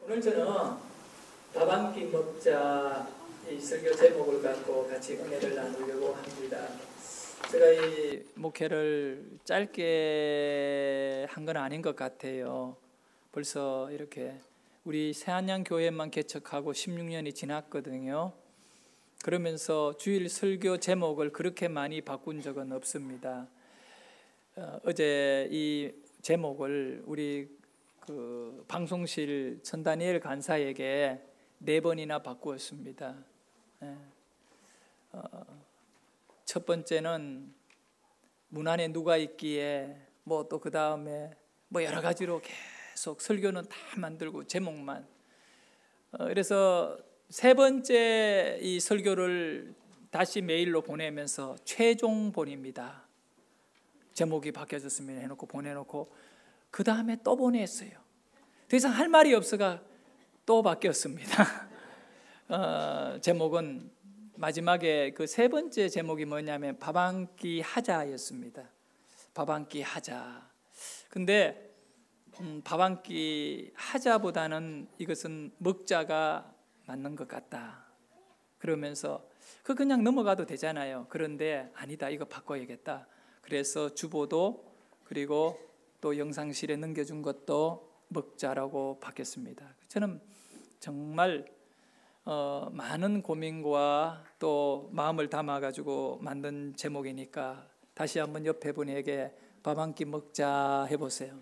오늘 저는 밥 한 끼 먹자 이 설교 제목을 갖고 같이 은혜를 나누려고 합니다. 제가 이 목회를 짧게 한 건 아닌 것 같아요. 벌써 이렇게 우리 새안양 교회만 개척하고 16년이 지났거든요. 그러면서 주일 설교 제목을 그렇게 많이 바꾼 적은 없습니다. 어제 이 제목을 우리 방송실 전다니엘 간사에게 4번이나 바꾸었습니다. 첫 번째는 문 안에 누가 있기에 뭐 또 그 다음에 뭐 여러 가지로 계속 설교는 다 만들고 제목만. 그래서 세 번째 이 설교를 다시 메일로 보내면서 최종본입니다. 제목이 바뀌어졌으면 해놓고 보내놓고 그 다음에 또 보냈어요. 더 이상 할 말이 없어가 또 바뀌었습니다. 제목은 마지막에 그 세 번째 제목이 뭐냐면 밥 한 끼 하자였습니다. 밥 한 끼 하자. 근데 밥 한 끼 하자보다는 이것은 먹자가 맞는 것 같다. 그러면서 그냥 넘어가도 되잖아요. 그런데 아니다, 이거 바꿔야겠다. 그래서 주보도 그리고 또 영상실에 넘겨준 것도 먹자라고 바뀌었습니다. 저는 정말 많은 고민과 또 마음을 담아가지고 만든 제목이니까 다시 한번 옆에 분에게 밥 한 끼 먹자 해보세요.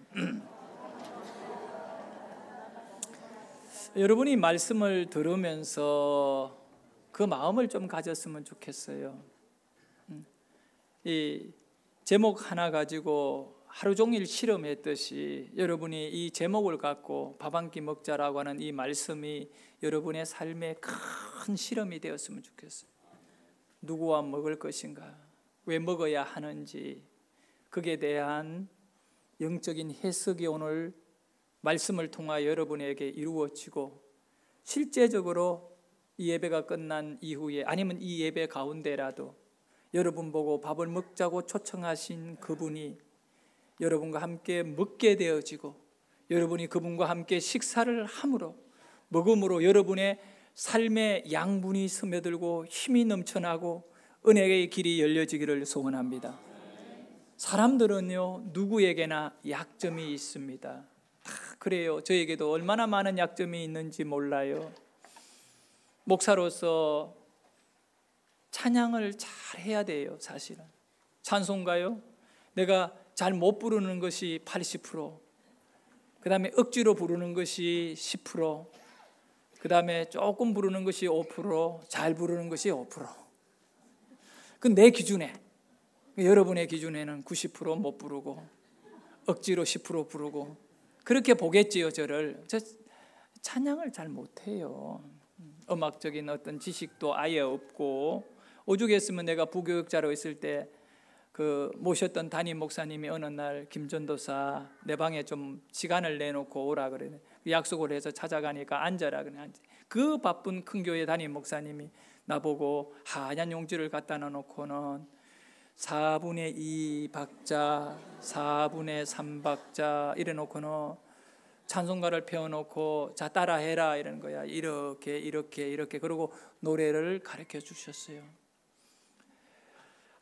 여러분이 말씀을 들으면서 그 마음을 좀 가졌으면 좋겠어요. 이 제목 하나 가지고 하루 종일 실험했듯이 여러분이 이 제목을 갖고 밥 한 끼 먹자라고 하는 이 말씀이 여러분의 삶에 큰 실험이 되었으면 좋겠어요. 누구와 먹을 것인가, 왜 먹어야 하는지, 그에 대한 영적인 해석이 오늘 말씀을 통하여 여러분에게 이루어지고 실제적으로 이 예배가 끝난 이후에 아니면 이 예배 가운데라도 여러분 보고 밥을 먹자고 초청하신 그분이 여러분과 함께 먹게 되어지고 여러분이 그분과 함께 식사를 함으로 먹음으로 여러분의 삶의 양분이 스며들고 힘이 넘쳐나고 은혜의 길이 열려지기를 소원합니다. 사람들은요 누구에게나 약점이 있습니다. 다 그래요. 저에게도 얼마나 많은 약점이 있는지 몰라요. 목사로서 찬양을 잘 해야 돼요. 사실은 찬송가요 내가 잘 못 부르는 것이 80%, 그 다음에 억지로 부르는 것이 10%, 그 다음에 조금 부르는 것이 5%, 잘 부르는 것이 5%. 그 내 기준에, 여러분의 기준에는 90% 못 부르고 억지로 10% 부르고 그렇게 보겠지요. 저를. 저 찬양을 잘 못해요. 음악적인 어떤 지식도 아예 없고, 오죽했으면 내가 부교육자로 있을 때 모셨던 담임 목사님이 어느 날 김전도사 내 방에 좀 시간을 내놓고 오라 그래. 약속을 해서 찾아가니까 앉아라 그래. 그 바쁜 큰 교회 담임 목사님이 나보고 하얀 용지를 갖다 놓고는 4분의 2 박자, 4분의 3 박자 이래 놓고는 찬송가를 펴놓고 자 따라해라 이러는 거야. 이렇게 그리고 노래를 가르쳐 주셨어요.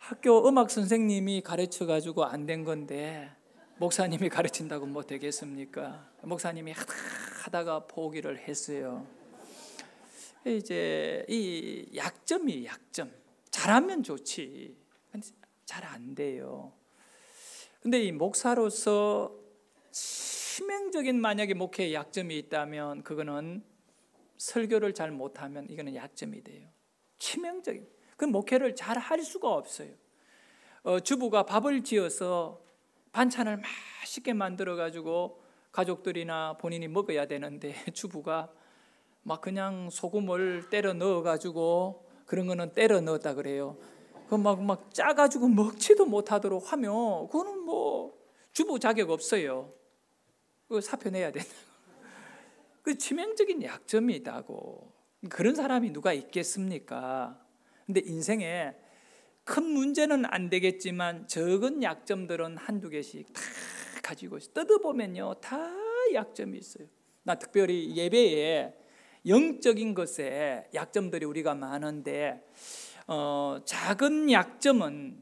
학교 음악 선생님이 가르쳐 가지고 안 된 건데 목사님이 가르친다고 뭐 되겠습니까? 목사님이 하다가 포기를 했어요. 이제 이 약점이 약점. 잘하면 좋지. 잘 안 돼요. 근데 이 목사로서 치명적인 만약에 목회에 약점이 있다면 그거는 설교를 잘 못하면 이거는 약점이 돼요. 치명적인. 그 목회를 잘 할 수가 없어요. 주부가 밥을 지어서 반찬을 맛있게 만들어 가지고 가족들이나 본인이 먹어야 되는데 주부가 막 그냥 소금을 때려 넣어 가지고 그런 거는 때려 넣었다 그래요. 그 막 짜 가지고 먹지도 못하도록 하면 그거는 뭐 주부 자격 없어요. 그거 사표 내야 된다. 그 치명적인 약점이 있다고. 그런 사람이 누가 있겠습니까? 근데 인생에 큰 문제는 안 되겠지만 적은 약점들은 한두 개씩 다 가지고 있어요. 뜯어보면요 다 약점이 있어요. 나 특별히 예배에 영적인 것에 약점들이 우리가 많은데 작은 약점은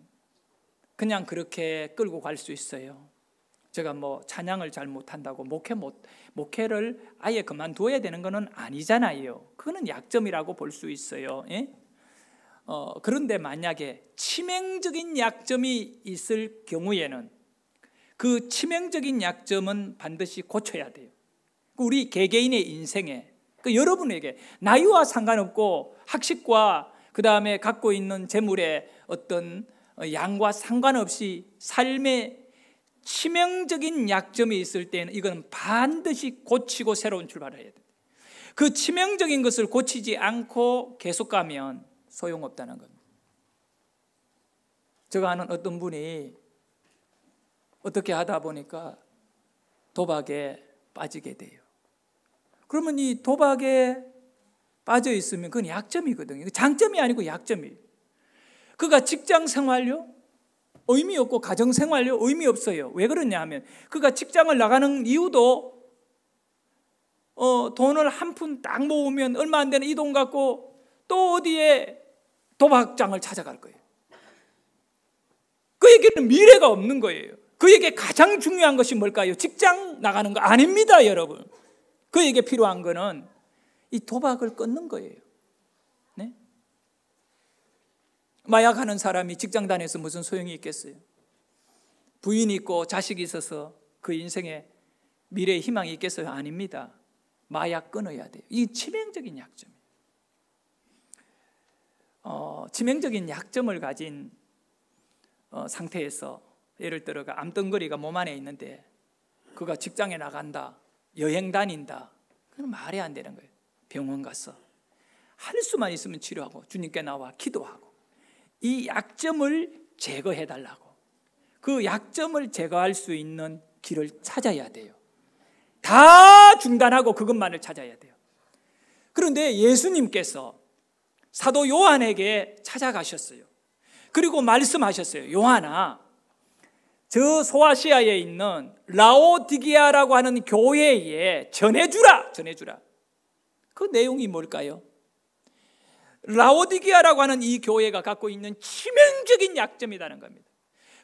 그냥 그렇게 끌고 갈 수 있어요. 제가 뭐 찬양을 잘 못한다고 목회를 아예 그만둬야 되는 것은 아니잖아요. 그거는 약점이라고 볼 수 있어요. 예? 그런데 만약에 치명적인 약점이 있을 경우에는 그 치명적인 약점은 반드시 고쳐야 돼요. 우리 개개인의 인생에, 여러분에게 나이와 상관없고 학식과 그 다음에 갖고 있는 재물의 어떤 양과 상관없이 삶의 치명적인 약점이 있을 때는 이건 반드시 고치고 새로운 출발을 해야 돼요. 그 치명적인 것을 고치지 않고 계속 가면 소용없다는 겁니다. 제가 아는 어떤 분이 어떻게 하다 보니까 도박에 빠지게 돼요. 그러면 이 도박에 빠져 있으면 그건 약점이거든요. 장점이 아니고 약점이에요. 그가 직장 생활요? 의미 없고 가정 생활요? 의미 없어요. 왜 그러냐 하면 그가 직장을 나가는 이유도 돈을 한 푼 딱 모으면 얼마 안 되는 이 돈 갖고 또 어디에 도박장을 찾아갈 거예요. 그에게는 미래가 없는 거예요. 그에게 가장 중요한 것이 뭘까요? 직장 나가는 거 아닙니다, 여러분. 그에게 필요한 거는 이 도박을 끊는 거예요. 네? 마약하는 사람이 직장 다녀서 무슨 소용이 있겠어요? 부인이 있고 자식이 있어서 그 인생에 미래의 희망이 있겠어요? 아닙니다. 마약 끊어야 돼요. 이 치명적인 약점이에요. 치명적인 약점을 가진 상태에서 예를 들어가 암덩거리가 몸 안에 있는데 그가 직장에 나간다, 여행 다닌다, 그건 말이 안 되는 거예요. 병원 가서 할 수만 있으면 치료하고 주님께 나와 기도하고 이 약점을 제거해 달라고, 그 약점을 제거할 수 있는 길을 찾아야 돼요. 다 중단하고 그것만을 찾아야 돼요. 그런데 예수님께서 사도 요한에게 찾아가셨어요. 그리고 말씀하셨어요. 요한아, 저 소아시아에 있는 라오디게아라고 하는 교회에 전해주라. 그 내용이 뭘까요? 라오디게아라고 하는 이 교회가 갖고 있는 치명적인 약점이라는 겁니다.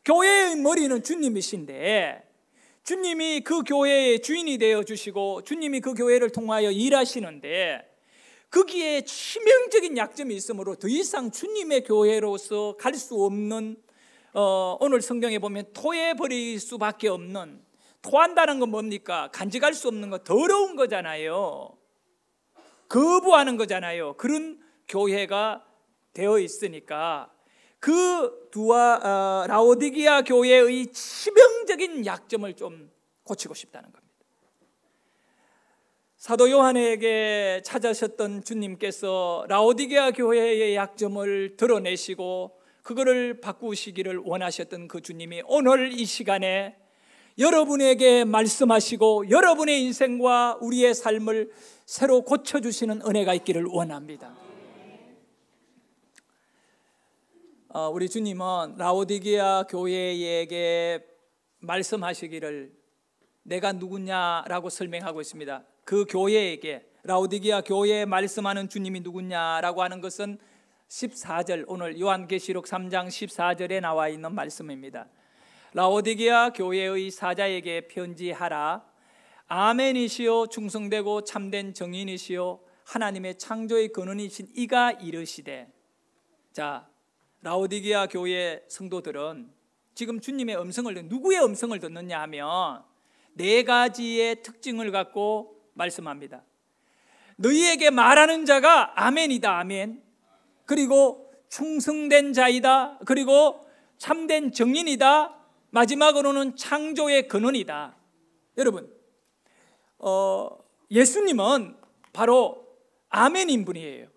교회의 머리는 주님이신데 주님이 그 교회의 주인이 되어 주시고 주님이 그 교회를 통하여 일하시는데 거기에 치명적인 약점이 있으므로 더 이상 주님의 교회로서 갈 수 없는, 오늘 성경에 보면 토해버릴 수밖에 없는, 토한다는 건 뭡니까? 간직할 수 없는 거, 더러운 거잖아요. 거부하는 거잖아요. 그런 교회가 되어 있으니까 그 라오디게아 교회의 치명적인 약점을 좀 고치고 싶다는 겁니다. 사도 요한에게 찾아오셨던 주님께서 라오디게아 교회의 약점을 드러내시고 그거를 바꾸시기를 원하셨던 그 주님이 오늘 이 시간에 여러분에게 말씀하시고 여러분의 인생과 우리의 삶을 새로 고쳐주시는 은혜가 있기를 원합니다. 우리 주님은 라오디게아 교회에게 말씀하시기를 내가 누구냐라고 설명하고 있습니다. 그 교회에게, 라오디게아 교회에 말씀하는 주님이 누구냐라고 하는 것은 14절, 오늘 요한계시록 3장 14절에 나와 있는 말씀입니다. 라오디게아 교회의 사자에게 편지하라. 아멘이시요 충성되고 참된 정인이시요 하나님의 창조의 근원이신 이가 이르시되. 자, 라오디게아 교회 성도들은 지금 주님의 음성을, 누구의 음성을 듣느냐 하면 네 가지의 특징을 갖고 말씀합니다. 너희에게 말하는 자가 아멘이다, 아멘. 그리고 충성된 자이다. 그리고 참된 정인이다. 마지막으로는 창조의 근원이다. 여러분, 예수님은 바로 아멘인 분이에요.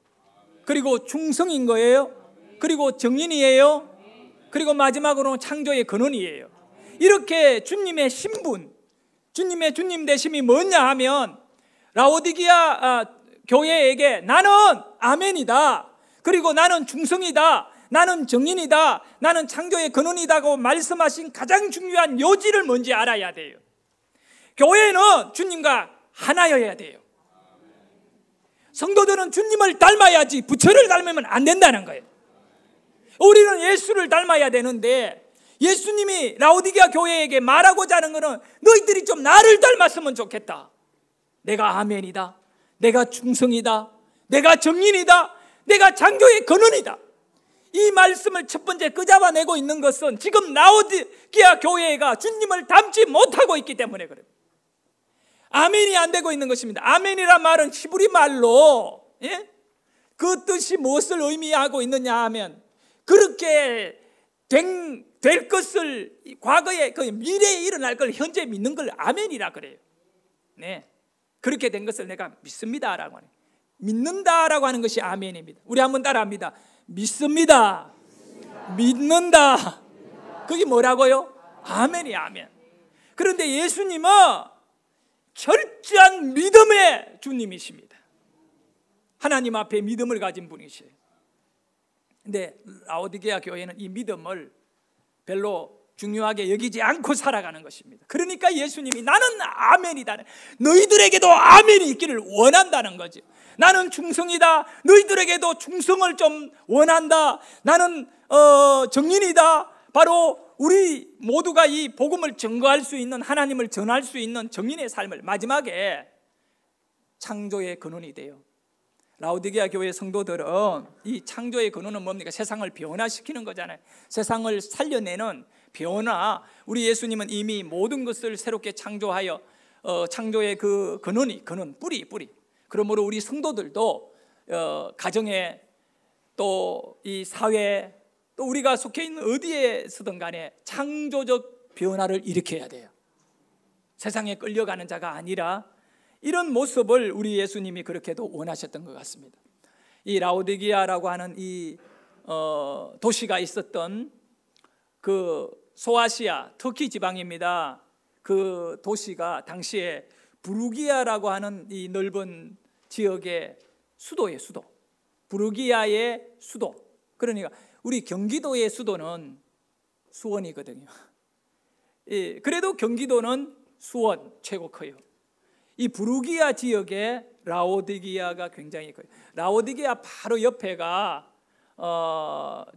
그리고 충성인 거예요. 그리고 정인이에요. 그리고 마지막으로는 창조의 근원이에요. 이렇게 주님의 신분, 주님의 주님 되심이 뭐냐 하면 라오디게아 교회에게 나는 아멘이다. 그리고 나는 충성이다. 나는 정인이다. 나는 창조의 근원이다고 말씀하신 가장 중요한 요지를 뭔지 알아야 돼요. 교회는 주님과 하나여야 돼요. 성도들은 주님을 닮아야지 부처를 닮으면 안 된다는 거예요. 우리는 예수를 닮아야 되는데 예수님이 라오디게아 교회에게 말하고자 하는 것은 너희들이 좀 나를 닮았으면 좋겠다. 내가 아멘이다, 내가 충성이다, 내가 정인이다, 내가 창조의 근원이다. 이 말씀을 첫 번째 끄잡아내고 있는 것은 지금 라오디게아 교회가 주님을 닮지 못하고 있기 때문에 그래요. 아멘이 안 되고 있는 것입니다. 아멘이란 말은 히브리 말로 그 뜻이 무엇을 의미하고 있느냐 하면 그렇게 될 것을 과거에 그 미래에 일어날 걸 현재 믿는 걸 아멘이라 그래요. 네, 그렇게 된 것을 내가 믿습니다라고 하는, 믿는다라고 하는 것이 아멘입니다. 우리 한번 따라합니다. 믿습니다. 믿는다. 그게 뭐라고요? 아멘이 아멘. 그런데 예수님은 철저한 믿음의 주님이십니다. 하나님 앞에 믿음을 가진 분이시에요. 근데 라오디게아 교회는 이 믿음을 별로 중요하게 여기지 않고 살아가는 것입니다. 그러니까 예수님이 나는 아멘이다, 너희들에게도 아멘이 있기를 원한다는 거죠. 나는 충성이다, 너희들에게도 충성을 좀 원한다. 나는 정인이다. 바로 우리 모두가 이 복음을 증거할 수 있는, 하나님을 전할 수 있는 정인의 삶을 마지막에 창조의 근원이 돼요. 라오디게아 교회 성도들은 이 창조의 근원은 뭡니까? 세상을 변화시키는 거잖아요. 세상을 살려내는 변화. 우리 예수님은 이미 모든 것을 새롭게 창조하여 창조의 그 근원, 뿌리. 그러므로 우리 성도들도 가정에 또 이 사회 또 우리가 속해 있는 어디에 서든 간에 창조적 변화를 일으켜야 돼요. 세상에 끌려가는 자가 아니라 이런 모습을 우리 예수님이 그렇게도 원하셨던 것 같습니다. 이 라오디게아라고 하는 이 도시가 있었던 그 소아시아 터키 지방입니다. 그 도시가 당시에 부르기아라고 하는 이 넓은 지역의 수도예요. 수도. 부르기아의 수도. 그러니까 우리 경기도의 수도는 수원이거든요. 예, 그래도 경기도는 수원 최고 커요. 이 부르기아 지역에 라오디게아가 굉장히 커요. 라오디게아 바로 옆에가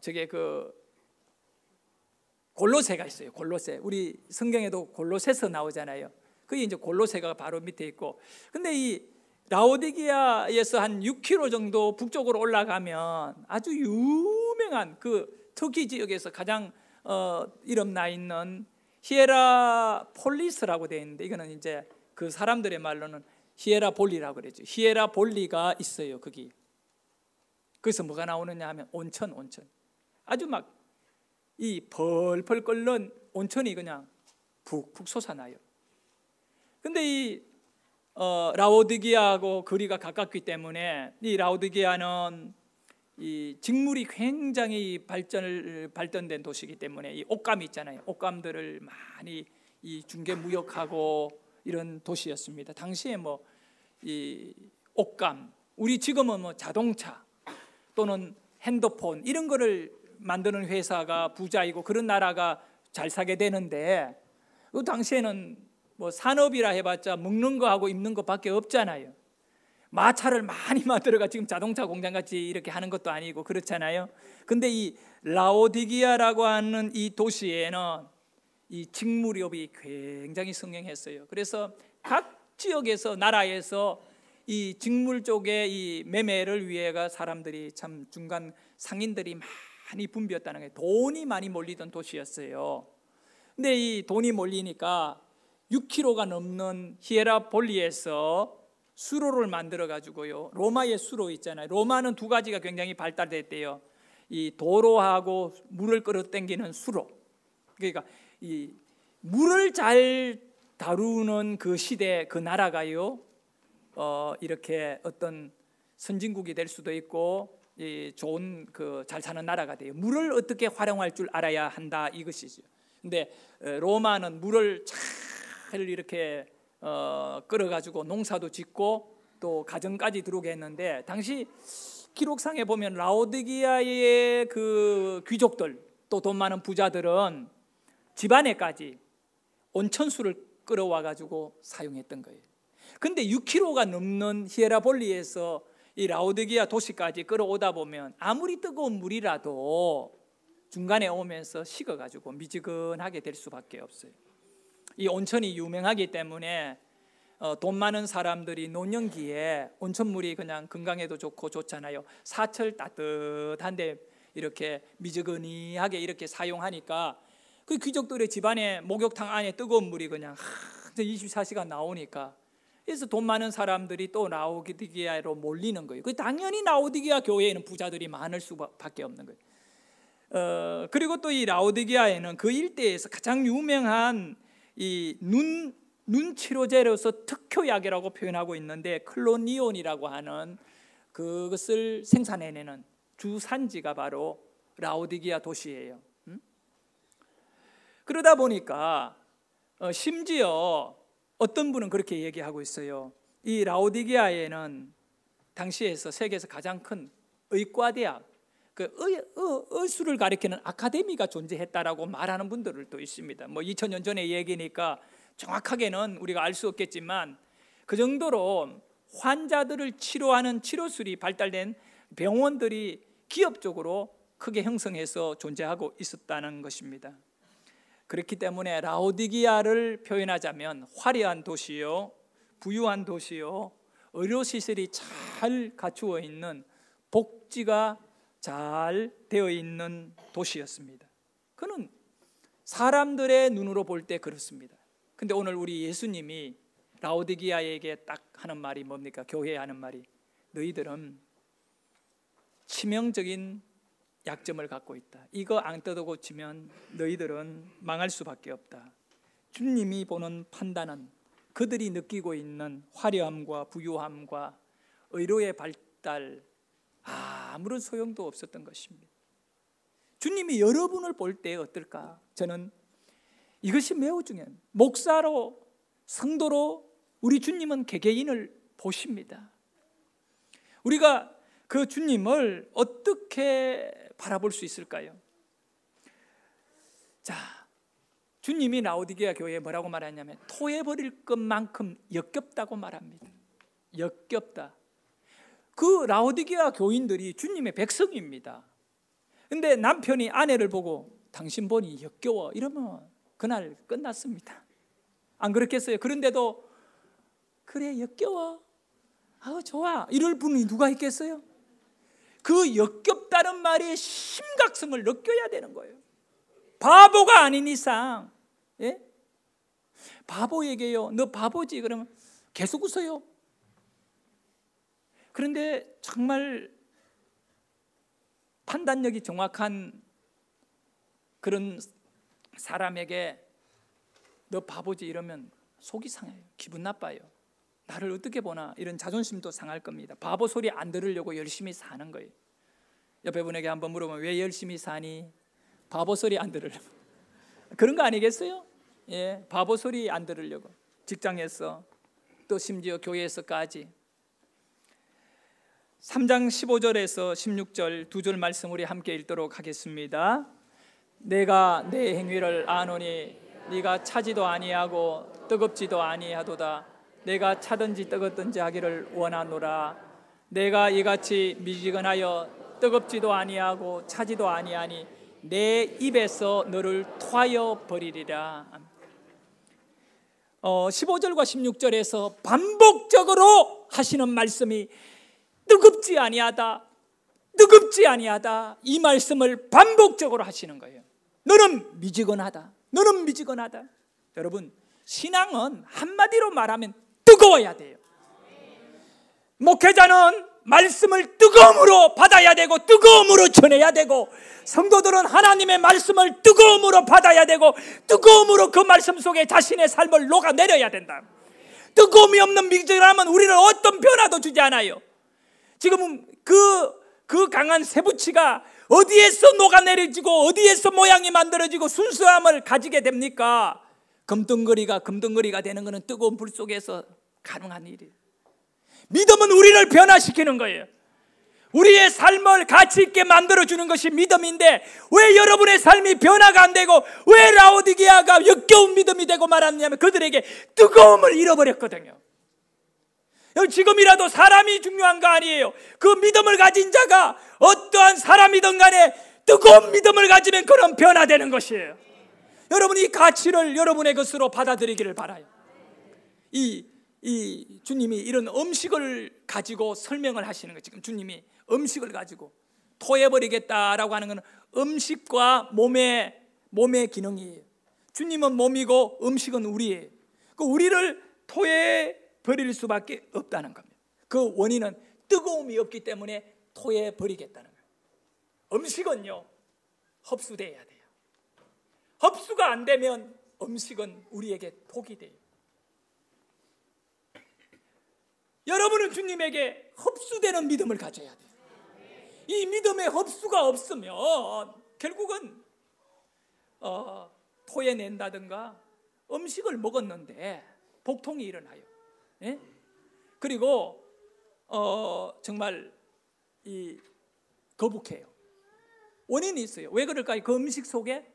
저게 그 골로새가 있어요. 골로새. 우리 성경에도 골로새서 나오잖아요. 그게 이제 골로새가 바로 밑에 있고. 근데 이 라오디게아에서 한 6km 정도 북쪽으로 올라가면 아주 유명한 그 터키 지역에서 가장 이름 나 있는 히에라폴리스라고 되어 있는데, 이거는 이제 그 사람들의 말로는 히에라볼리라고 그러죠. 히에라볼리가 있어요. 거기. 그래서 뭐가 나오느냐 하면 온천. 아주 막 이 펄펄 끓는 온천이 그냥 푹푹 솟아나요. 근데 이 라오디게아하고 거리가 가깝기 때문에 이 라오디게아는 이 직물이 굉장히 발전된 도시이기 때문에 이 옷감이 있잖아요. 옷감들을 많이 이 중개 무역하고 이런 도시였습니다. 당시에 뭐 이 옷감, 우리 지금은 뭐 자동차 또는 핸드폰 이런 거를 만드는 회사가 부자이고 그런 나라가 잘 사게 되는데, 그 당시에는 뭐 산업이라 해봤자 먹는 거하고 입는 거밖에 없잖아요. 마차를 많이 만들어가 지금 자동차 공장 같이 이렇게 하는 것도 아니고 그렇잖아요. 근데 이 라오디게아라고 하는 이 도시에는 이 직무업이 굉장히 성행했어요. 그래서 각 지역에서 나라에서 이 직물 쪽에 이 매매를 위해가 사람들이 참 중간 상인들이 많이 붐볐다는 거예요. 돈이 많이 몰리던 도시였어요. 근데 이 돈이 몰리니까 6km가 넘는 히에라볼리에서 수로를 만들어 가지고요. 로마의 수로 있잖아요. 로마는 두 가지가 굉장히 발달됐대요. 이 도로하고 물을 끌어당기는 수로. 그러니까 이 물을 잘 다루는 그 시대 그 나라가요. 이렇게 어떤 선진국이 될 수도 있고 이 좋은 그 잘 사는 나라가 돼요. 물을 어떻게 활용할 줄 알아야 한다 이것이죠. 근데 로마는 물을 잘 이렇게 끌어가지고 농사도 짓고 또 가정까지 들어오게 했는데, 당시 기록상에 보면 라오디게아의 그 귀족들 또 돈 많은 부자들은 집안에까지 온천수를 끌어와 가지고 사용했던 거예요. 근데 6km가 넘는 히에라볼리에서 이 라오디게아 도시까지 끌어오다 보면 아무리 뜨거운 물이라도 중간에 오면서 식어가지고 미지근하게 될 수밖에 없어요. 이 온천이 유명하기 때문에 돈 많은 사람들이 노년기에 온천물이 그냥 건강에도 좋고 좋잖아요. 사철 따뜻한데 이렇게 미지근하게 이렇게 사용하니까 그 귀족들의 집안에 목욕탕 안에 뜨거운 물이 그냥 24시간 나오니까, 그래서 돈 많은 사람들이 또 라오디게아로 몰리는 거예요. 당연히 라오디게아 교회에는 부자들이 많을 수밖에 없는 거예요. 그리고 또 이 라오디게아에는 그 일대에서 가장 유명한 이 눈 치료제로서 특효약이라고 표현하고 있는데 클로니온이라고 하는 그것을 생산해내는 주산지가 바로 라오디게아 도시예요. 그러다 보니까 심지어 어떤 분은 그렇게 얘기하고 있어요. 이 라오디게아에는 당시에서 세계에서 가장 큰 의과대학, 의술을 가리키는 아카데미가 존재했다라고 말하는 분들도 있습니다. 2000년 전의 얘기니까 정확하게는 우리가 알 수 없겠지만 그 정도로 환자들을 치료하는 치료술이 발달된 병원들이 기업적으로 크게 형성해서 존재하고 있었다는 것입니다. 그렇기 때문에 라오디게아를 표현하자면 화려한 도시요, 부유한 도시요, 의료시설이 잘 갖추어 있는, 복지가 잘 되어 있는 도시였습니다. 그는 사람들의 눈으로 볼 때 그렇습니다. 근데 오늘 우리 예수님이 라오디게아에게 딱 하는 말이 뭡니까? 교회에 하는 말이, 너희들은 치명적인 약점을 갖고 있다. 이거 안 뜯어 고치면 너희들은 망할 수밖에 없다. 주님이 보는 판단은 그들이 느끼고 있는 화려함과 부유함과 의료의 발달, 아무런 소용도 없었던 것입니다. 주님이 여러분을 볼 때 어떨까? 저는 이것이 매우 중요해요. 목사로, 성도로 우리 주님은 개개인을 보십니다. 우리가 그 주님을 어떻게 바라볼 수 있을까요? 자, 주님이 라오디게아 교회에 뭐라고 말하냐면 토해버릴 것만큼 역겹다고 말합니다. 역겹다. 그 라오디게아 교인들이 주님의 백성입니다. 근데 남편이 아내를 보고 당신 보니 역겨워 이러면 그날 끝났습니다. 안 그렇겠어요? 그런데도 그래 역겨워, 좋아 이럴 분이 누가 있겠어요? 그 역겹다는 말의 심각성을 느껴야 되는 거예요. 바보가 아닌 이상, 예? 바보에게요, 너 바보지 그러면 계속 웃어요. 그런데 정말 판단력이 정확한 그런 사람에게 너 바보지 이러면 속이 상해요. 기분 나빠요. 나를 어떻게 보나 이런 자존심도 상할 겁니다. 바보 소리 안 들으려고 열심히 사는 거예요. 옆에 분에게 한번 물어보면 왜 열심히 사니? 바보 소리 안 들으려고. 그런 거 아니겠어요? 예, 바보 소리 안 들으려고. 직장에서 또 심지어 교회에서까지. 3장 15절에서 16절 두 절 말씀 우리 함께 읽도록 하겠습니다. 내가 내 행위를 아노니 네가 차지도 아니하고 뜨겁지도 아니하도다. 내가 차든지 뜨겁든지 하기를 원하노라. 내가 이같이 미지근하여 뜨겁지도 아니하고 차지도 아니하니 내 입에서 너를 토하여 버리리라. 15절과 16절에서 반복적으로 하시는 말씀이 뜨겁지 아니하다, 뜨겁지 아니하다, 이 말씀을 반복적으로 하시는 거예요. 너는 미지근하다, 너는 미지근하다. 여러분, 신앙은 한마디로 말하면 뜨거워야 돼요. 목회자는 말씀을 뜨거움으로 받아야 되고 뜨거움으로 전해야 되고, 성도들은 하나님의 말씀을 뜨거움으로 받아야 되고 뜨거움으로 그 말씀 속에 자신의 삶을 녹아내려야 된다. 뜨거움이 없는 미지근함은 우리는 어떤 변화도 주지 않아요. 지금 그 강한 쇠붙이가 어디에서 녹아내려지고 어디에서 모양이 만들어지고 순수함을 가지게 됩니까? 금덩거리가 되는 것은 뜨거운 불 속에서 가능한 일이에요. 믿음은 우리를 변화시키는 거예요. 우리의 삶을 가치 있게 만들어주는 것이 믿음인데 왜 여러분의 삶이 변화가 안 되고 왜 라오디게아가 역겨운 믿음이 되고 말았냐면 그들에게 뜨거움을 잃어버렸거든요. 지금이라도 사람이 중요한 거 아니에요. 그 믿음을 가진 자가 어떠한 사람이든 간에 뜨거운 믿음을 가지면 그런 변화되는 것이에요. 여러분이 이 가치를 여러분의 것으로 받아들이기를 바라요. 이 주님이 이런 음식을 가지고 설명을 하시는 거예요. 지금 주님이 음식을 가지고 토해버리겠다라고 하는 것은 음식과 몸의 기능이에요. 주님은 몸이고 음식은 우리예요. 그 우리를 토해버릴 수밖에 없다는 겁니다. 그 원인은 뜨거움이 없기 때문에 토해버리겠다는 거예요. 음식은요, 흡수돼야 돼요. 흡수가 안 되면 음식은 우리에게 독이 돼요. 여러분은 주님에게 흡수되는 믿음을 가져야 돼요. 이 믿음의 흡수가 없으면 결국은 토해낸다든가 음식을 먹었는데 복통이 일어나요. 예? 그리고 정말 거북해요. 원인이 있어요. 왜 그럴까요? 그 음식 속에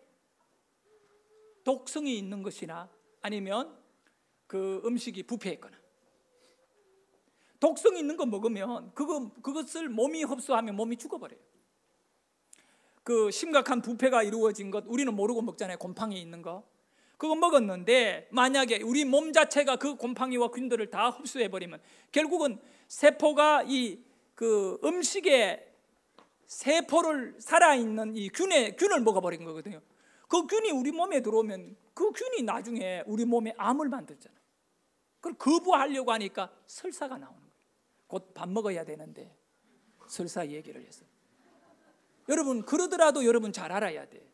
독성이 있는 것이나 아니면 그 음식이 부패했거나. 독성이 있는 거 먹으면 그것을 몸이 흡수하면 몸이 죽어버려요. 그 심각한 부패가 이루어진 것 우리는 모르고 먹잖아요. 곰팡이 있는 거. 그거 먹었는데 만약에 우리 몸 자체가 그 곰팡이와 균들을 다 흡수해버리면 결국은 세포가 그 음식에 세포를 살아있는 이 균을 먹어버린 거거든요. 그 균이 우리 몸에 들어오면 그 균이 나중에 우리 몸에 암을 만들잖아요. 그걸 거부하려고 하니까 설사가 나오는 거예요. 곧 밥 먹어야 되는데 설사 얘기를 했어요. 여러분 그러더라도 여러분 잘 알아야 돼.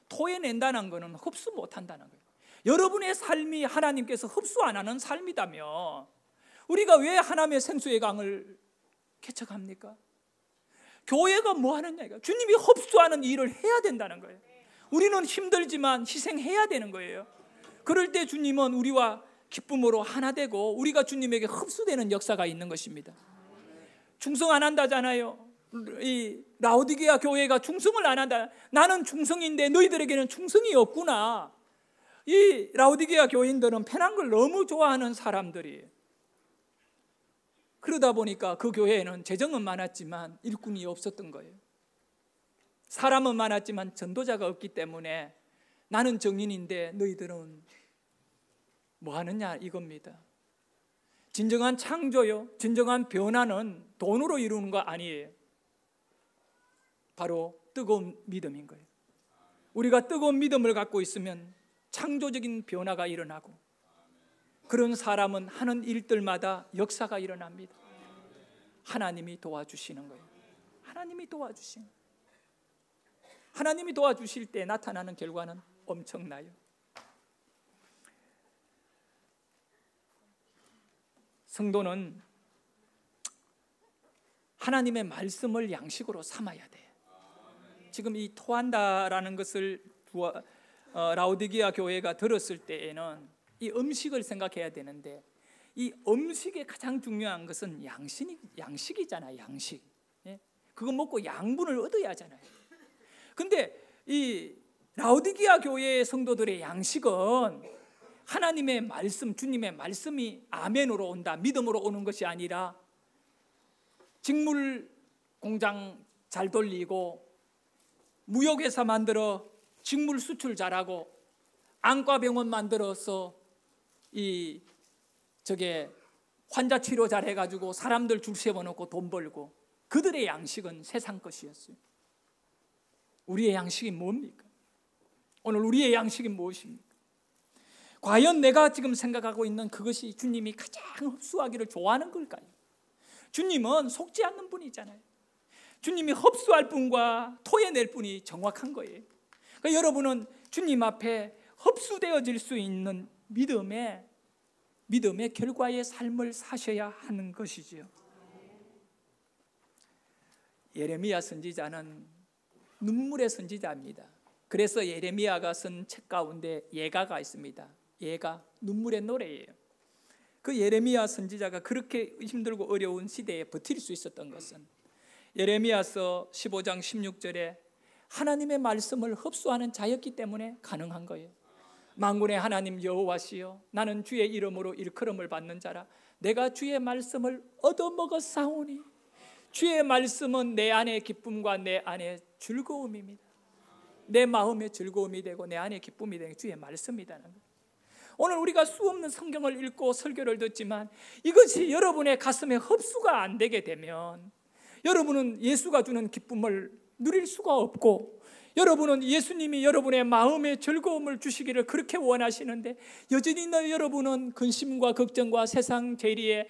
토해낸다는 거는 흡수 못한다는 거예요. 여러분의 삶이 하나님께서 흡수 안 하는 삶이다면 우리가 왜 하나님의 생수의 강을 개척합니까? 교회가 뭐 하느냐 이거. 주님이 흡수하는 일을 해야 된다는 거예요. 우리는 힘들지만 희생해야 되는 거예요. 그럴 때 주님은 우리와 기쁨으로 하나 되고 우리가 주님에게 흡수되는 역사가 있는 것입니다. 충성 안 한다잖아요. 이 라오디게아 교회가 충성을 안 한다. 나는 충성인데 너희들에게는 충성이 없구나. 이 라오디게아 교인들은 편한 걸 너무 좋아하는 사람들이에요. 그러다 보니까 그 교회에는 재정은 많았지만 일꾼이 없었던 거예요. 사람은 많았지만 전도자가 없기 때문에 나는 정인인데 너희들은 뭐 하느냐 이겁니다. 진정한 창조요, 진정한 변화는 돈으로 이루는 거 아니에요. 바로 뜨거운 믿음인 거예요. 우리가 뜨거운 믿음을 갖고 있으면 창조적인 변화가 일어나고 그런 사람은 하는 일들마다 역사가 일어납니다. 하나님이 도와주시는 거예요. 하나님이 도와주시는 거예요. 하나님이 도와주실 때 나타나는 결과는 엄청나요. 성도는 하나님의 말씀을 양식으로 삼아야 돼요. 지금 이 토한다라는 것을 라오디게아 교회가 들었을 때에는 이 음식을 생각해야 되는데 이 음식의 가장 중요한 것은 양식이잖아요. 양식. 그거 먹고 양분을 얻어야 하잖아요. 근데 이 라오디게아 교회의 성도들의 양식은 하나님의 말씀, 주님의 말씀이 아멘으로 온다, 믿음으로 오는 것이 아니라 직물 공장 잘 돌리고 무역회사 만들어 직물 수출 잘하고 안과병원 만들어서 환자 치료 잘해가지고 사람들 줄 세워놓고 돈 벌고 그들의 양식은 세상 것이었어요. 우리의 양식이 뭡니까? 오늘 우리의 양식이 무엇입니까? 과연 내가 지금 생각하고 있는 그것이 주님이 가장 흡수하기를 좋아하는 걸까요? 주님은 속지 않는 분이잖아요. 주님이 흡수할 분과 토해낼 분이 정확한 거예요. 그러니까 여러분은 주님 앞에 흡수되어질 수 있는 믿음의 결과의 삶을 사셔야 하는 것이지요. 예레미야 선지자는 눈물의 선지자입니다. 그래서 예레미야가 쓴 책 가운데 예가가 있습니다. 예가 눈물의 노래예요. 그 예레미야 선지자가 그렇게 힘들고 어려운 시대에 버틸 수 있었던 것은 예레미야서 15장 16절에 하나님의 말씀을 흡수하는 자였기 때문에 가능한 거예요. 만군의 하나님 여호와시여, 나는 주의 이름으로 일컬음을 받는 자라. 내가 주의 말씀을 얻어먹었사오니 주의 말씀은 내 안의 기쁨과 내 안의 즐거움입니다. 내 마음의 즐거움이 되고 내 안의 기쁨이 되는 주의 말씀이라는 거예요. 오늘 우리가 수없는 성경을 읽고 설교를 듣지만 이것이 여러분의 가슴에 흡수가 안 되게 되면 여러분은 예수가 주는 기쁨을 누릴 수가 없고, 여러분은 예수님이 여러분의 마음의 즐거움을 주시기를 그렇게 원하시는데 여전히 여러분은 근심과 걱정과 세상 재리에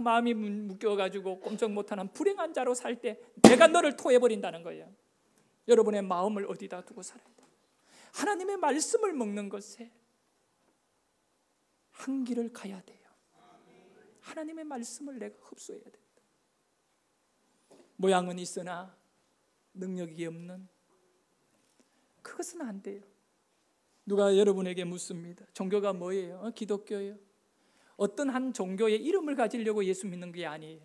마음이 묶여가지고 꼼짝 못하는 불행한 자로 살 때 내가 너를 토해버린다는 거예요. 여러분의 마음을 어디다 두고 살아야 돼요? 하나님의 말씀을 먹는 것에 한 길을 가야 돼요. 하나님의 말씀을 내가 흡수해야 된다. 모양은 있으나 능력이 없는, 그것은 안 돼요. 누가 여러분에게 묻습니다. 종교가 뭐예요? 기독교예요. 어떤 한 종교의 이름을 가지려고 예수 믿는 게 아니에요.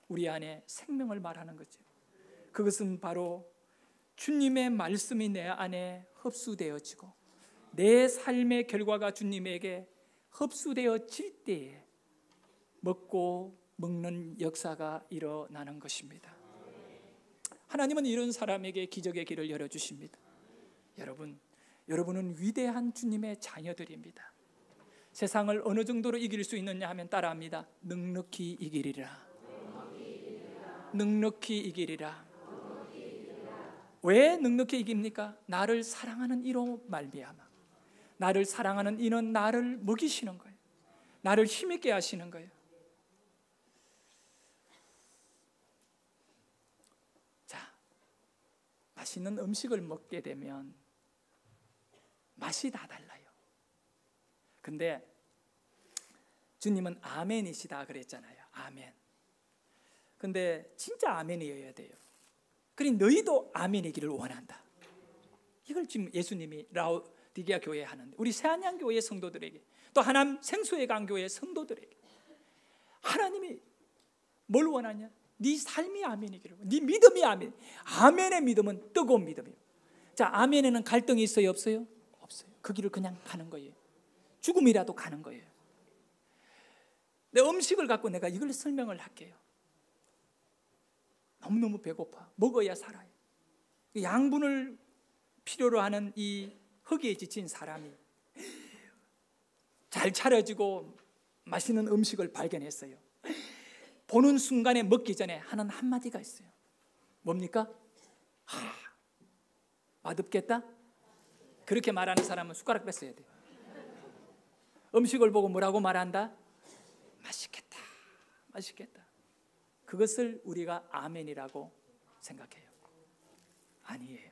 우리 안에 생명을 말하는 거죠. 그것은 바로 주님의 말씀이 내 안에 흡수되어지고 내 삶의 결과가 주님에게 흡수되어질 때에 먹고 먹는 역사가 일어나는 것입니다. 하나님은 이런 사람에게 기적의 길을 열어주십니다. 여러분은 위대한 주님의 자녀들입니다. 세상을 어느 정도로 이길 수 있느냐 하면 따라합니다. 넉넉히 이기리라. 넉넉히 이기리라. 왜 넉넉히 이깁니까? 나를 사랑하는 이로 말미암아. 나를 사랑하는 이는 나를 먹이시는 거예요. 나를 힘있게 하시는 거예요. 자, 맛있는 음식을 먹게 되면 맛이 다 달라요. 근데 주님은 아멘이시다 그랬잖아요. 아멘. 근데 진짜 아멘이어야 돼요. 그러니 너희도 아멘이기를 원한다. 이걸 지금 예수님이 라오디게아 교회에 하는데, 우리 새안양 교회 성도들에게, 또 하남 생수의 강 교회 성도들에게 하나님이 뭘 원하냐? 네 삶이 아멘이기를, 네 믿음이 아멘. 아멘의 믿음은 뜨거운 믿음이에요. 자, 아멘에는 갈등이 있어요, 없어요? 없어요. 그 길을 그냥 가는 거예요. 죽음이라도 가는 거예요. 내 음식을 갖고 내가 이걸 설명을 할게요. 너무너무 배고파. 먹어야 살아요. 양분을 필요로 하는 이 허기에 지친 사람이 잘 차려지고 맛있는 음식을 발견했어요. 보는 순간에 먹기 전에 하는 한마디가 있어요. 뭡니까? 맛없겠다? 그렇게 말하는 사람은 숟가락 뺐어야 돼요. 음식을 보고 뭐라고 말한다? 맛있겠다. 맛있겠다. 그것을 우리가 아멘이라고 생각해요. 아니에요.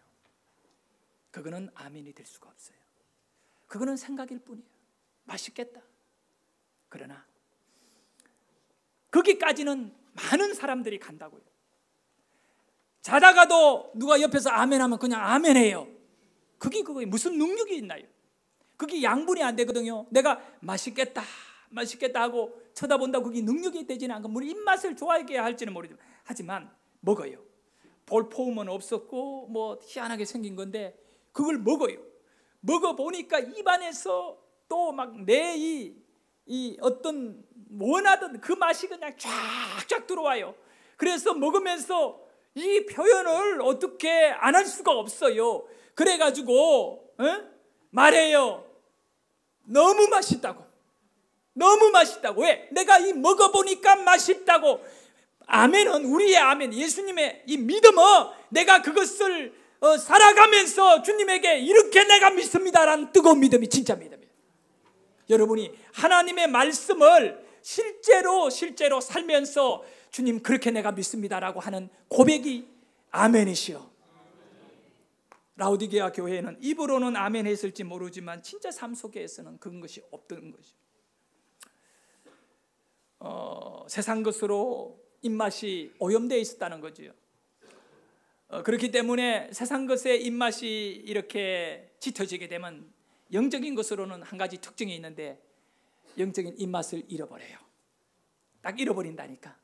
그거는 아멘이 될 수가 없어요. 그거는 생각일 뿐이에요. 맛있겠다. 그러나 거기까지는 많은 사람들이 간다고요. 자다가도 누가 옆에서 아멘하면 그냥 아멘해요. 그게 무슨 능력이 있나요? 그게 양분이 안 되거든요. 내가 맛있겠다 맛있겠다 하고 쳐다본다고 그게 능력이 되지는 않고 우리 입맛을 좋아하게 할지는 모르지만, 하지만 먹어요. 볼포음은 없었고 뭐 희한하게 생긴 건데 그걸 먹어요. 먹어보니까 입안에서 또 막 내 이 어떤 원하던 그 맛이 그냥 쫙쫙 들어와요. 그래서 먹으면서 이 표현을 어떻게 안 할 수가 없어요. 그래가지고 말해요. 너무 맛있다고. 너무 맛있다고. 왜? 내가 이 먹어보니까 맛있다고. 아멘은 우리의 아멘, 예수님의 이 믿음은 내가 그것을 살아가면서 주님에게 이렇게 내가 믿습니다라는 뜨거운 믿음이 진짜 믿음이에요. 여러분이 하나님의 말씀을 실제로 살면서 주님 그렇게 내가 믿습니다라고 하는 고백이 아멘이시여. 라오디게아 교회는 입으로는 아멘 했을지 모르지만 진짜 삶 속에서는 그런 것이 없던 것이죠. 세상 것으로 입맛이 오염되어 있었다는 거죠. 그렇기 때문에 세상 것에 입맛이 이렇게 짙어지게 되면 영적인 것으로는 한 가지 특징이 있는데 영적인 입맛을 잃어버려요. 딱 잃어버린다니까.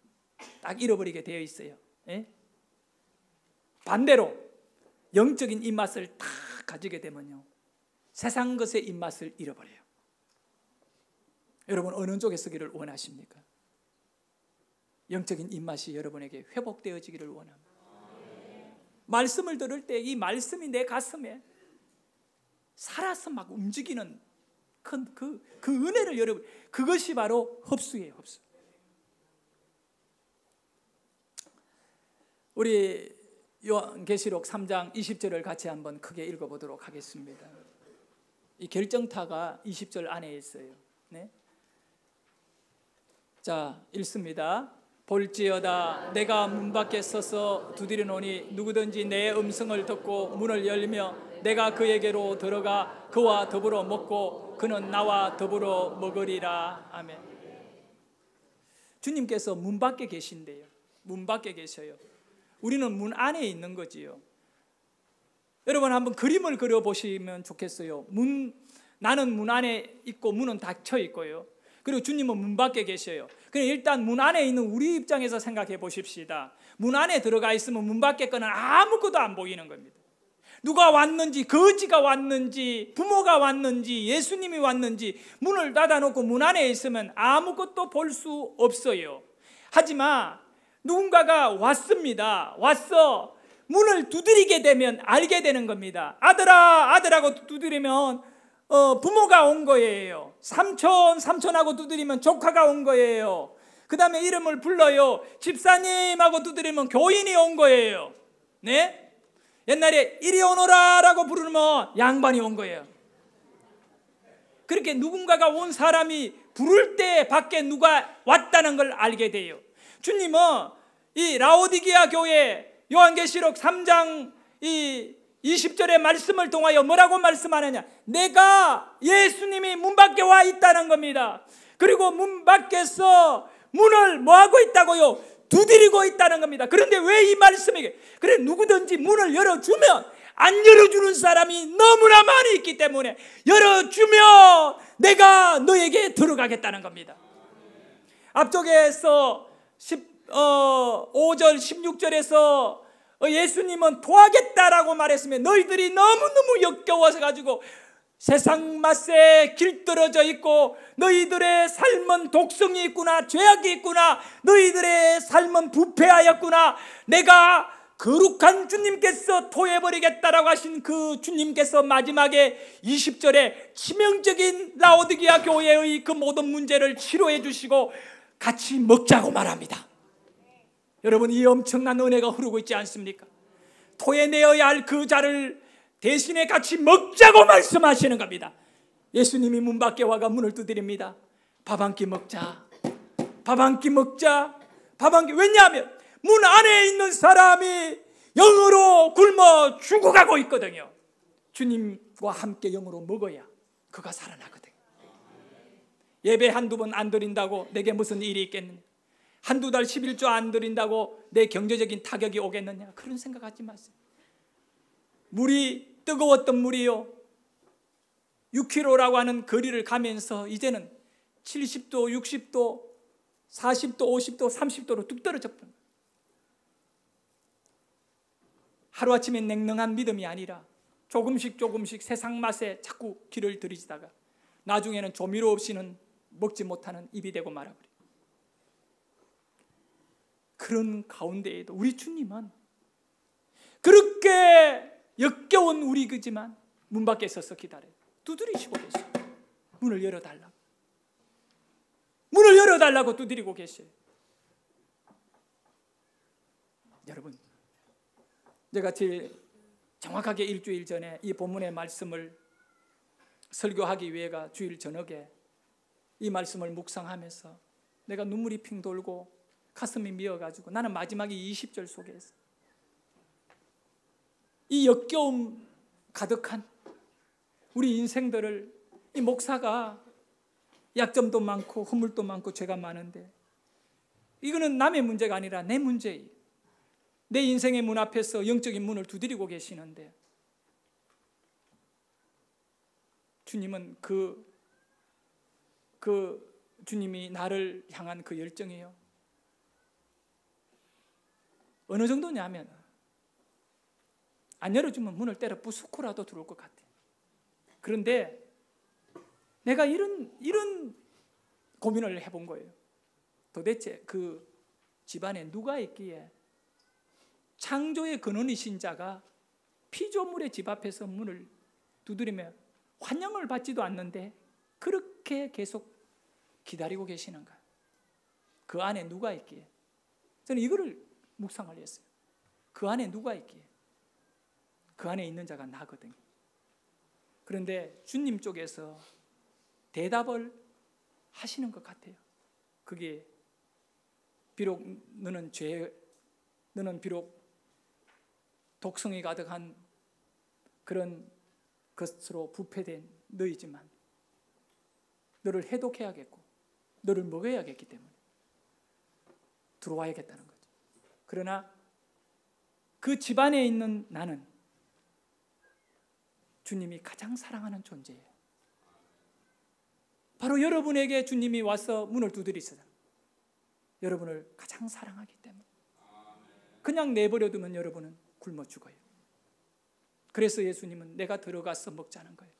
딱 잃어버리게 되어 있어요. 예? 반대로 영적인 입맛을 딱 가지게 되면요, 세상 것의 입맛을 잃어버려요. 여러분 어느 쪽에 서기를 원하십니까? 영적인 입맛이 여러분에게 회복되어지기를 원합니다. 말씀을 들을 때 이 말씀이 내 가슴에 살아서 막 움직이는 그 은혜를 여러분, 그것이 바로 흡수예요. 흡수. 우리 요한계시록 3장 20절을 같이 한번 크게 읽어보도록 하겠습니다. 이 결정타가 20절 안에 있어요. 네? 자, 읽습니다. 볼지어다 내가 문 밖에 서서 두드리노니 누구든지 내 음성을 듣고 문을 열며 내가 그에게로 들어가 그와 더불어 먹고 그는 나와 더불어 먹으리라. 아멘. 주님께서 문 밖에 계신대요. 문 밖에 계셔요. 우리는 문 안에 있는 거지요. 여러분 한번 그림을 그려보시면 좋겠어요. 나는 문 안에 있고 문은 닫혀 있고요. 그리고 주님은 문 밖에 계셔요. 그럼 일단 문 안에 있는 우리 입장에서 생각해 보십시다. 문 안에 들어가 있으면 문 밖에 거는 아무것도 안 보이는 겁니다. 누가 왔는지, 거지가 왔는지, 부모가 왔는지, 예수님이 왔는지 문을 닫아놓고 문 안에 있으면 아무것도 볼 수 없어요. 하지만 누군가가 왔습니다. 왔어. 문을 두드리게 되면 알게 되는 겁니다. 아들아, 아들하고 두드리면 부모가 온 거예요. 삼촌하고 두드리면 조카가 온 거예요. 그 다음에 이름을 불러요. 집사님하고 두드리면 교인이 온 거예요. 네? 옛날에 이리 오너라 라고 부르면 양반이 온 거예요. 그렇게 누군가가 온 사람이 부를 때 밖에 누가 왔다는 걸 알게 돼요. 주님은 이 라오디게아 교회 요한계시록 3장 이 20절의 말씀을 통하여 뭐라고 말씀하느냐? 내가 예수님이 문 밖에 와 있다는 겁니다. 그리고 문 밖에서 문을 뭐하고 있다고요? 두드리고 있다는 겁니다. 그런데 왜 이 말씀이게? 그래 누구든지 문을 열어주면 안 열어주는 사람이 너무나 많이 있기 때문에 열어주면 내가 너에게 들어가겠다는 겁니다. 앞쪽에서 5절 16절에서 예수님은 토하겠다라고 말했으면 너희들이 너무너무 역겨워서 가지고 세상 맛에 길들어져 있고 너희들의 삶은 독성이 있구나, 죄악이 있구나, 너희들의 삶은 부패하였구나, 내가 거룩한 주님께서 토해버리겠다라고 하신 그 주님께서 마지막에 20절에 치명적인 라오디게아 교회의 그 모든 문제를 치료해 주시고 같이 먹자고 말합니다. 여러분 이 엄청난 은혜가 흐르고 있지 않습니까? 토해내어야 할 그 자를 대신에 같이 먹자고 말씀하시는 겁니다. 예수님이 문 밖에 와가 문을 두드립니다. 밥 한 끼 먹자. 밥 한 끼 먹자. 밥 한 끼. 왜냐하면 문 안에 있는 사람이 영으로 굶어 죽어가고 있거든요. 주님과 함께 영으로 먹어야 그가 살아나거든요. 예배 한두 번 안 드린다고 내게 무슨 일이 있겠느냐? 한두 달 11조 안 드린다고 내 경제적인 타격이 오겠느냐? 그런 생각하지 마세요. 물이 뜨거웠던 물이요 6km라고 하는 거리를 가면서 이제는 70도, 60도, 40도, 50도, 30도로 뚝 떨어졌던 하루아침에 냉랭한 믿음이 아니라 조금씩 세상 맛에 자꾸 귀를 들이시다가 나중에는 조미료 없이는 먹지 못하는 입이 되고 말아버려요. 그런 가운데에도 우리 주님은 그렇게 역겨운 우리 그지만 문 밖에 서서 기다려요. 두드리시고 계세요. 문을 열어달라고. 문을 열어달라고 두드리고 계세요. 여러분, 제가 제일 정확하게 일주일 전에 이 본문의 말씀을 설교하기 위해가 주일 저녁에 이 말씀을 묵상하면서 내가 눈물이 핑 돌고 가슴이 미어가지고 나는 마지막에 20절 속에서 이 역겨움 가득한 우리 인생들을 이 목사가 약점도 많고 허물도 많고 죄가 많은데 이거는 남의 문제가 아니라 내 문제예요. 내 인생의 문 앞에서 영적인 문을 두드리고 계시는데 주님은 그 주님이 나를 향한 그 열정이에요. 어느 정도냐면 안 열어주면 문을 때려 부수고라도 들어올 것 같아요. 그런데 내가 이런 고민을 해본 거예요. 도대체 그 집안에 누가 있기에 창조의 근원이신 자가 피조물의 집 앞에서 문을 두드리며 환영을 받지도 않는데 그렇게 계속 기다리고 계시는가? 그 안에 누가 있기에? 저는 이거를 묵상을 했어요. 그 안에 누가 있기에? 그 안에 있는 자가 나거든요. 그런데 주님 쪽에서 대답을 하시는 것 같아요. 그게 비록 너는 비록 독성이 가득한 그런 것으로 부패된 너희지만 너를 해독해야겠고 너를 먹여야겠기 때문에 들어와야겠다는 거죠. 그러나 그 집안에 있는 나는 주님이 가장 사랑하는 존재예요. 바로 여러분에게 주님이 와서 문을 두드리시잖아요. 여러분을 가장 사랑하기 때문에 그냥 내버려두면 여러분은 굶어 죽어요. 그래서 예수님은 내가 들어가서 먹자는 거예요.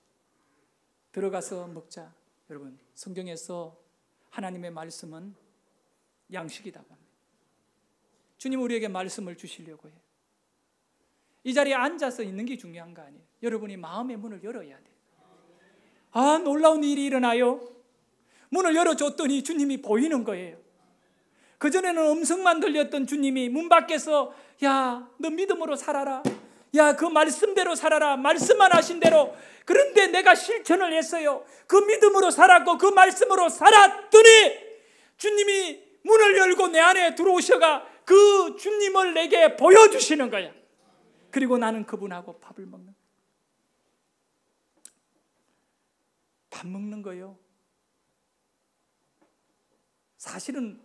들어가서 먹자. 여러분, 성경에서 하나님의 말씀은 양식이라고 합니다. 주님 우리에게 말씀을 주시려고 해요. 이 자리에 앉아서 있는 게 중요한 거 아니에요. 여러분이 마음의 문을 열어야 돼요. 아, 놀라운 일이 일어나요. 문을 열어줬더니 주님이 보이는 거예요. 그전에는 음성만 들렸던 주님이 문 밖에서 야, 너 믿음으로 살아라. 야, 그 말씀대로 살아라. 말씀만 하신 대로. 그런데 내가 실천을 했어요. 그 믿음으로 살았고 그 말씀으로 살았더니 주님이 문을 열고 내 안에 들어오셔가 그 주님을 내게 보여주시는 거야. 그리고 나는 그분하고 밥을 먹는 거야. 밥 먹는 거요. 사실은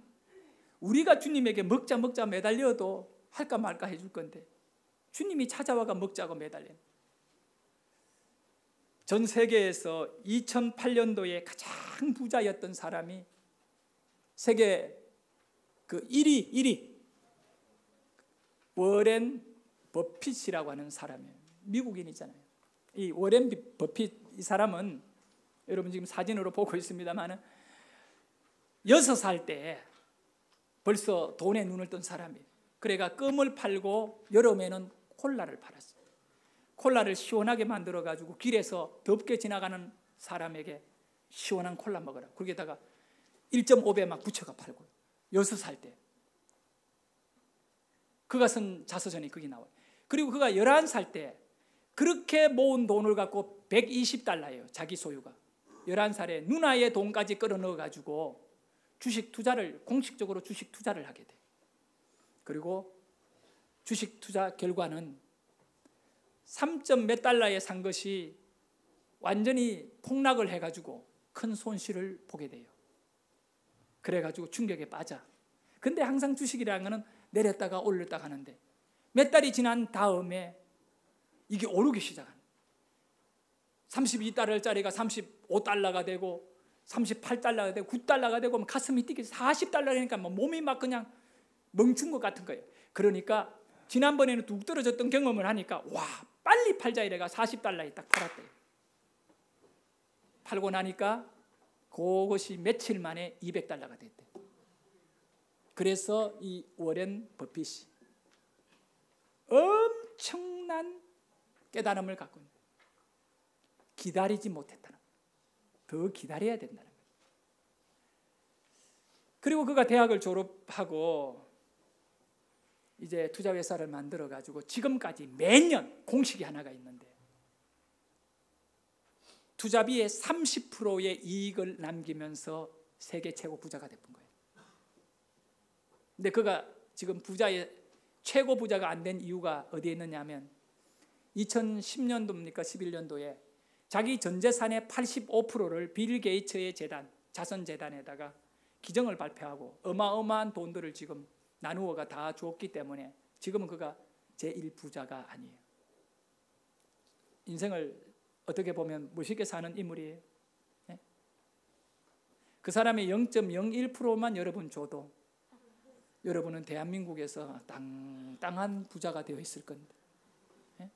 우리가 주님에게 먹자 매달려도 할까 말까 해줄 건데 주님이 찾아와가 먹자고 매달려. 전 세계에서 2008년도에 가장 부자였던 사람이 세계 그 1위 워렌 버핏이라고 하는 사람이에요. 미국인이잖아요. 이 워렌 버핏 이 사람은 여러분 지금 사진으로 보고 있습니다만 6살 때 벌써 돈에 눈을 뜬 사람이에요. 그래가 껌을 팔고 여름에는 콜라를 팔았어요. 콜라를 시원하게 만들어 가지고 길에서 덥게 지나가는 사람에게 시원한 콜라 먹으라. 거기에다가 1.5배 막 붙여가 팔고 6살 때 그가 쓴 자서전이 거기 나와요. 그리고 그가 11살 때 그렇게 모은 돈을 갖고 $120예요. 자기 소유가 11살에 누나의 돈까지 끌어넣어 가지고 주식 투자를 공식적으로 주식 투자를 하게 돼요. 그리고 주식 투자 결과는 3몇 달러에 산 것이 완전히 폭락을 해가지고 큰 손실을 보게 돼요. 그래가지고 충격에 빠져. 근데 항상 주식이라는 거는 내렸다가 올렸다가 하는데 몇 달이 지난 다음에 이게 오르기 시작합니다. 32달러짜리가 35달러가 되고 38달러가 되고 9달러가 되고 가슴이 뛰게 40달러니까 몸이 막 그냥 멈춘 것 같은 거예요. 그러니까 지난번에는 뚝 떨어졌던 경험을 하니까 와 빨리 팔자 이래가 40달러에 딱 팔았대요. 팔고 나니까 그것이 며칠 만에 200달러가 됐대. 그래서 이 워렌 버핏이 엄청난 깨달음을 갖고 있는 거예요. 기다리지 못했다는 거예요. 더 기다려야 된다는 거예요. 그리고 그가 대학을 졸업하고 이제 투자회사를 만들어 가지고 지금까지 매년 공식이 하나가 있는데 투자비의 30%의 이익을 남기면서 세계 최고 부자가 됐던 거예요. 근데 그가 지금 부자의 최고 부자가 안 된 이유가 어디에 있느냐 하면 2010년도입니까 11년도에 자기 전 재산의 85%를 빌 게이츠의 재단, 자선재단에다가 기정을 발표하고 어마어마한 돈들을 지금 나누어가 다 주었기 때문에 지금은 그가 제1부자가 아니에요. 인생을 어떻게 보면 멋있게 사는 인물이에요. 네? 그 사람의 0.01%만 여러분 줘도 여러분은 대한민국에서 땅땅한 부자가 되어 있을 건데. 네?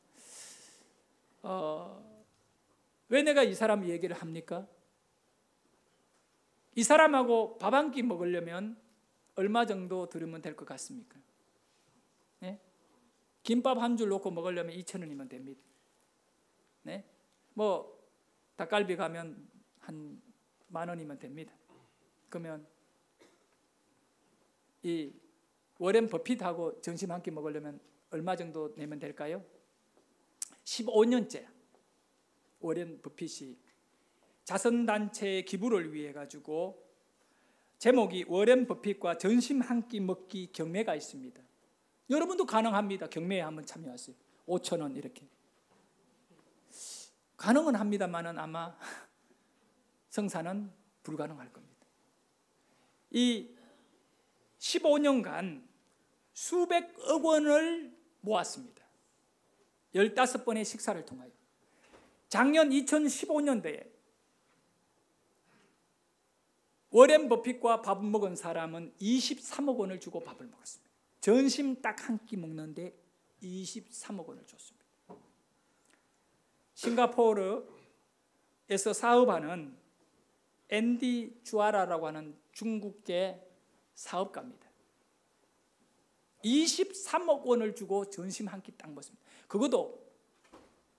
왜 내가 이 사람 얘기를 합니까? 이 사람하고 밥 한 끼 먹으려면 얼마 정도 들으면 될 것 같습니까? 네? 김밥 한 줄 놓고 먹으려면 2,000원이면 됩니다. 네? 뭐 닭갈비 가면 한 10,000원이면 됩니다. 그러면 이 워렌 버핏하고 점심 한 끼 먹으려면 얼마 정도 내면 될까요? 15년째 워렌 버핏이 자선단체의 기부를 위해 가지고 제목이 워렌 버핏과 점심 한 끼 먹기 경매가 있습니다. 여러분도 가능합니다. 경매에 한번 참여하세요. 5,000원 이렇게. 가능은 합니다만은 아마 성사는 불가능할 겁니다. 이 15년간 수백억 원을 모았습니다. 15번의 식사를 통하여. 작년 2015년도에 워렌 버핏과 밥을 먹은 사람은 23억 원을 주고 밥을 먹었습니다. 점심 딱 한 끼 먹는데 23억 원을 줬습니다. 싱가포르에서 사업하는 앤디 주아라라고 하는 중국계 사업가입니다. 23억 원을 주고 점심 한 끼 딱 먹었습니다. 그것도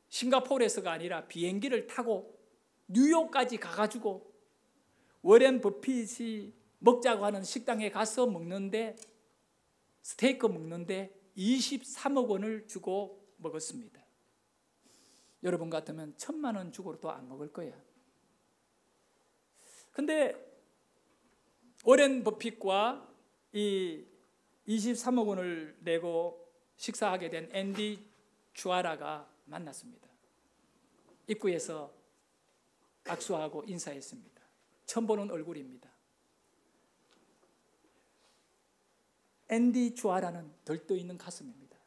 싱가포르에서가 아니라 비행기를 타고 뉴욕까지 가가지고 워렌 버핏이 먹자고 하는 식당에 가서 먹는데, 스테이크 먹는데 23억 원을 주고 먹었습니다. 여러분 같으면 1,000만 원 주고도 안 먹을 거야. 근데 워렌 버핏과 이 23억 원을 내고 식사하게 된 앤디 주아라가 만났습니다. 입구에서 악수하고 인사했습니다. 처음 보는 얼굴입니다. 앤디 주아라는 들떠 있는 가슴입니다.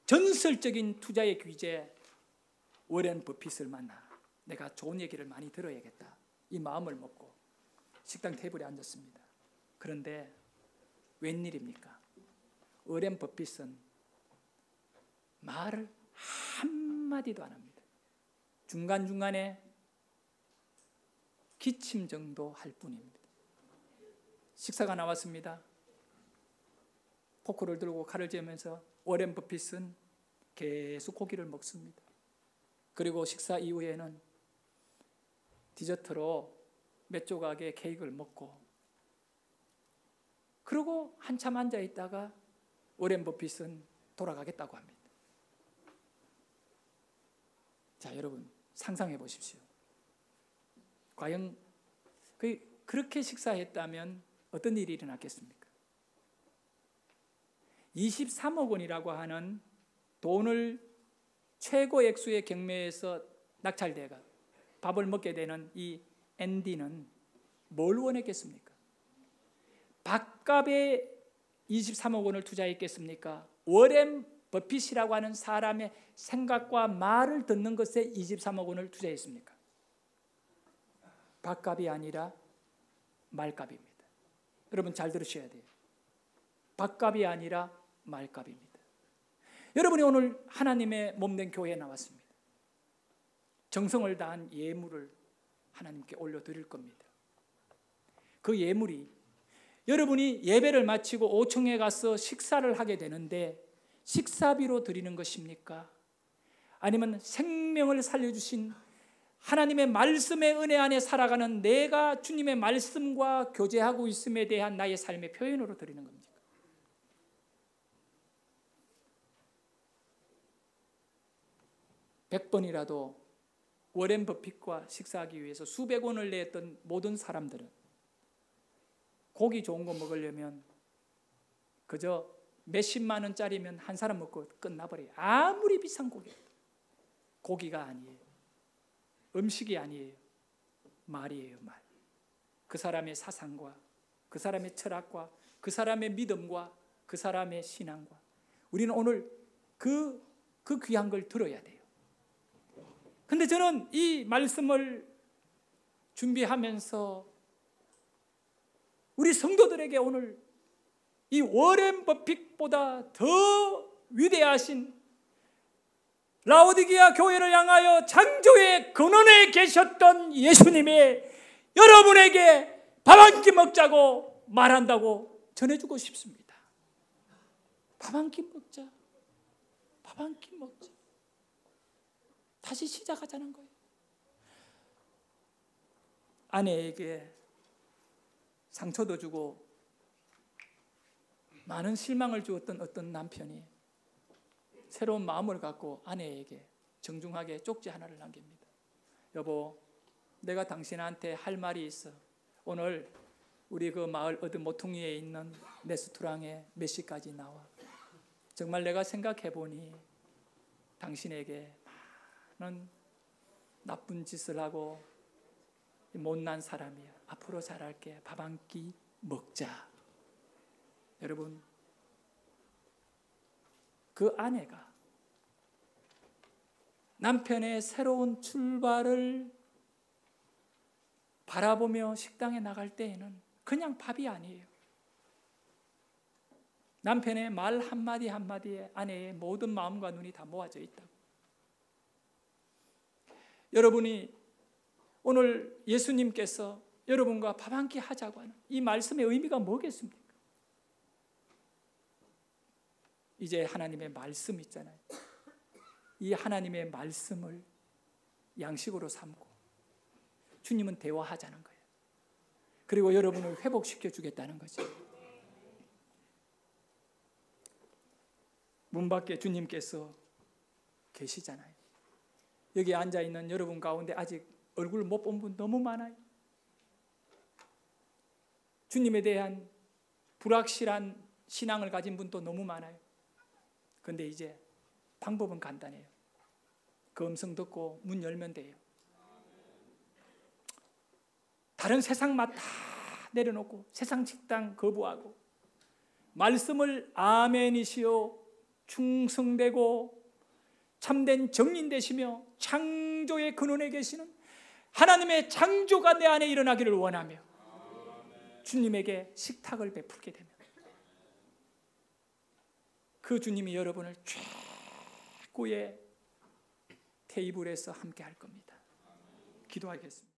전설적인 투자의 귀재 워렌 버핏을 만나 내가 좋은 얘기를 많이 들어야겠다, 이 마음을 먹고 식당 테이블에 앉았습니다. 그런데 웬일입니까? 워렌 버핏은 말을 한마디도 안 합니다. 중간중간에 기침 정도 할 뿐입니다. 식사가 나왔습니다. 포크를 들고 칼을 재면서 워렌 버핏은 계속 고기를 먹습니다. 그리고 식사 이후에는 디저트로 몇 조각의 케이크를 먹고, 그리고 한참 앉아 있다가 워렌 버핏은 돌아가겠다고 합니다. 자, 여러분 상상해 보십시오. 과연 그렇게 식사했다면 어떤 일이 일어났겠습니까? 23억 원이라고 하는 돈을 최고 액수의 경매에서 낙찰대가 밥을 먹게 되는 이 앤디는 뭘 원했겠습니까? 밥값에 23억 원을 투자했겠습니까? 워렌 버핏이라고 하는 사람의 생각과 말을 듣는 것에 23억 원을 투자했습니까? 밥값이 아니라 말값입니다. 여러분 잘 들으셔야 돼요. 밥값이 아니라 말값입니다. 여러분이 오늘 하나님의 몸된 교회에 나왔습니다. 정성을 다한 예물을 하나님께 올려드릴 겁니다. 그 예물이 여러분이 예배를 마치고 5층에 가서 식사를 하게 되는데 식사비로 드리는 것입니까? 아니면 생명을 살려주신 하나님의 말씀의 은혜 안에 살아가는 내가 주님의 말씀과 교제하고 있음에 대한 나의 삶의 표현으로 드리는 겁니까? (100번이라도) 워렌 버핏과 식사하기 위해서 수백 원을 냈던 모든 사람들은 고기 좋은 거 먹으려면 그저 몇십만 원짜리면 한 사람 먹고 끝나버려요. 아무리 비싼 고기가 아니에요. 음식이 아니에요. 말이에요. 말. 그 사람의 사상과 그 사람의 철학과 그 사람의 믿음과 그 사람의 신앙과 우리는 오늘 그 귀한 걸 들어야 돼요. 근데 저는 이 말씀을 준비하면서 우리 성도들에게 오늘 이 워렌 버핏보다 더 위대하신 라오디게아 교회를 향하여 창조의 근원에 계셨던 예수님이 여러분에게 밥 한 끼 먹자고 말한다고 전해주고 싶습니다. 밥 한 끼 먹자. 밥 한 끼 먹자. 다시 시작하자는 거예요. 아내에게 상처도 주고 많은 실망을 주었던 어떤 남편이 새로운 마음을 갖고 아내에게 정중하게 쪽지 하나를 남깁니다. 여보, 내가 당신한테 할 말이 있어. 오늘 우리 그 마을 어느 모퉁이에 있는 레스토랑에 몇 시까지 나와. 정말 내가 생각해 보니 당신에게 많은 나쁜 짓을 하고 못난 사람이야. 앞으로 잘할게. 밥 한 끼 먹자. 여러분, 그 아내가 남편의 새로운 출발을 바라보며 식당에 나갈 때에는 그냥 밥이 아니에요. 남편의 말 한마디 한마디에 아내의 모든 마음과 눈이 다 모아져 있다고. 여러분이 오늘 예수님께서 여러분과 밥 한 끼 하자고 하는 이 말씀의 의미가 뭐겠습니까? 이제 하나님의 말씀 있잖아요. 이 하나님의 말씀을 양식으로 삼고 주님은 대화하자는 거예요. 그리고 여러분을 회복시켜 주겠다는 거죠. 문 밖에 주님께서 계시잖아요. 여기 앉아있는 여러분 가운데 아직 얼굴 못 본 분 너무 많아요. 주님에 대한 불확실한 신앙을 가진 분도 너무 많아요. 그런데 이제 방법은 간단해요. 그 음성 듣고 문 열면 돼요. 다른 세상 맛 다 내려놓고 세상 식당 거부하고 말씀을 아멘이시오 충성되고 참된 정인 되시며 창조의 근원에 계시는 하나님의 창조가 내 안에 일어나기를 원하며 주님에게 식탁을 베풀게 되면 그 주님이 여러분을 최고의 테이블에서 함께 할 겁니다. 기도하겠습니다.